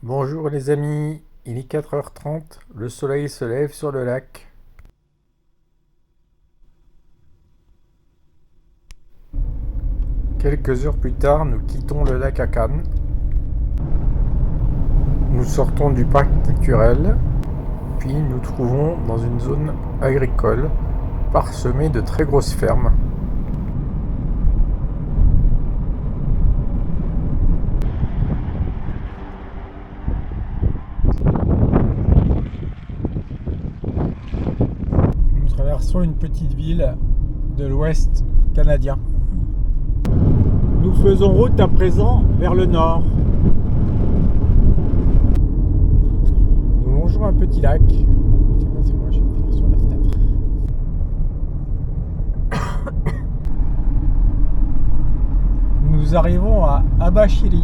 Bonjour les amis, il est 4h30, le soleil se lève sur le lac. Quelques heures plus tard, nous quittons le lac à Cannes. Nous sortons du parc naturel, puis nous trouvons dans une zone agricole parsemée de très grosses fermes. Nous traversons une petite ville de l'ouest canadien. Nous faisons route à présent vers le nord. Nous longeons un petit lac. Je sais pas, c'est moi, je vais faire sur la fenêtre. Nous arrivons à Abashiri.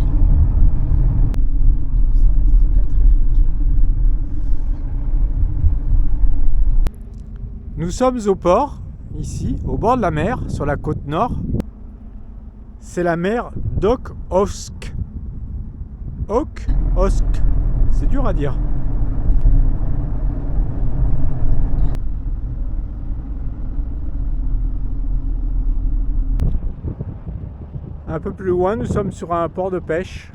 Nous sommes au port, ici, au bord de la mer, sur la côte nord. C'est la mer d'Okhotsk. Okhotsk, c'est dur à dire. Un peu plus loin, nous sommes sur un port de pêche.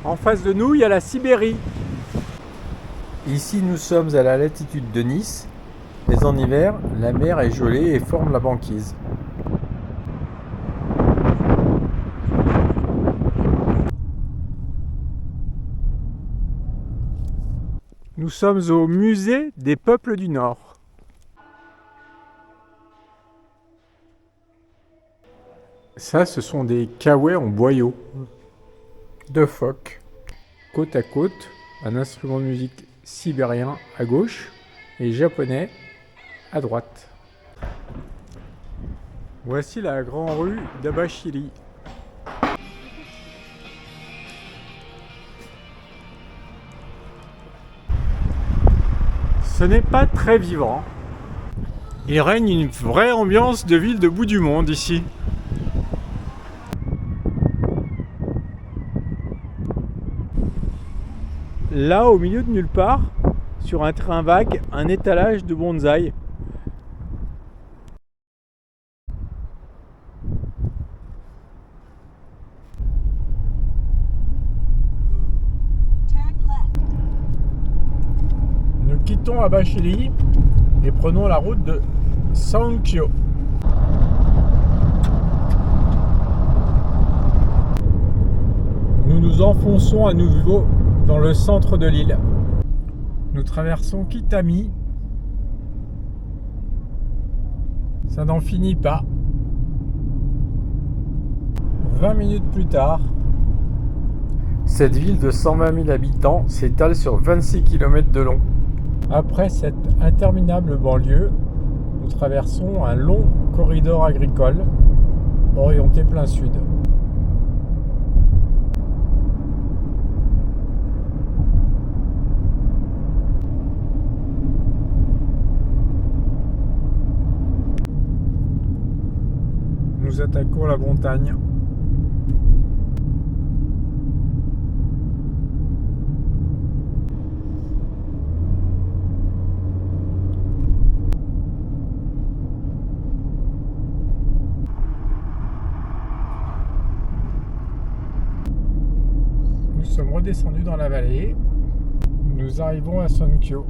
En face de nous, il y a la Sibérie. Ici, nous sommes à la latitude de Nice, mais en hiver, la mer est gelée et forme la banquise. Nous sommes au musée des peuples du Nord. Ça, ce sont des kawaii en boyau. Deux phoques, côte à côte, un instrument de musique sibérien à gauche et japonais à droite. Voici la grande rue d'Abashiri. Ce n'est pas très vivant. Il règne une vraie ambiance de ville de bout du monde ici. Là, au milieu de nulle part, sur un terrain vague, un étalage de bonsaï. Nous quittons Abashiri et prenons la route de Sankyo. Nous nous enfonçons à nouveau dans le centre de l'île. Nous traversons Kitami. Ça n'en finit pas. 20 minutes plus tard, cette ville de 120 000 habitants s'étale sur 26 km de long. Après cette interminable banlieue, nous traversons un long corridor agricole orienté plein sud. Nous attaquons la montagne. Nous sommes redescendus dans la vallée. Nous arrivons à Sankyo.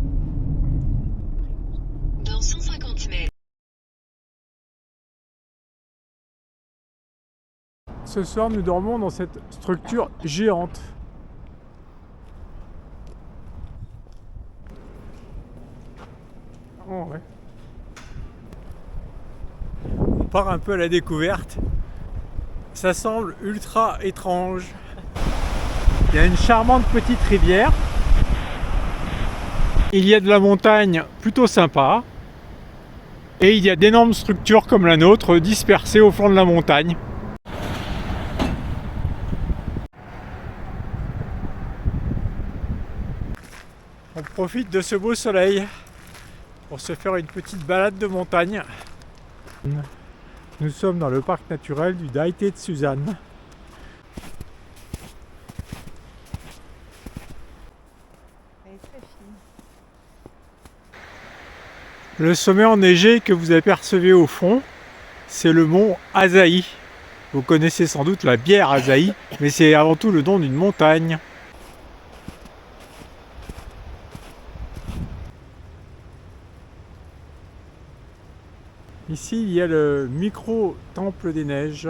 Dans 150 mètres. Ce soir, nous dormons dans cette structure géante. Oh, ouais. On part un peu à la découverte. Ça semble ultra étrange. Il y a une charmante petite rivière. Il y a de la montagne plutôt sympa. Et il y a d'énormes structures comme la nôtre dispersées au fond de la montagne. On profite de ce beau soleil pour se faire une petite balade de montagne. Nous sommes dans le parc naturel du Daite de Suzanne. Elle est très fine. Le sommet enneigé que vous apercevez au fond, c'est le mont Asahi. Vous connaissez sans doute la bière Asahi, mais c'est avant tout le nom d'une montagne. Ici, il y a le micro-temple des neiges.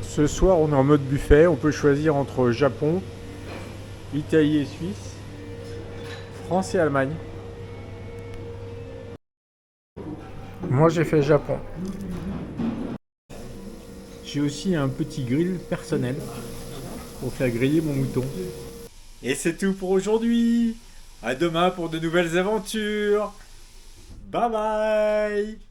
Ce soir, on est en mode buffet. On peut choisir entre Japon, Italie et Suisse, France et Allemagne. Moi, j'ai fait Japon. J'ai aussi un petit grill personnel pour faire griller mon mouton. Et c'est tout pour aujourd'hui. À demain pour de nouvelles aventures. Bye bye.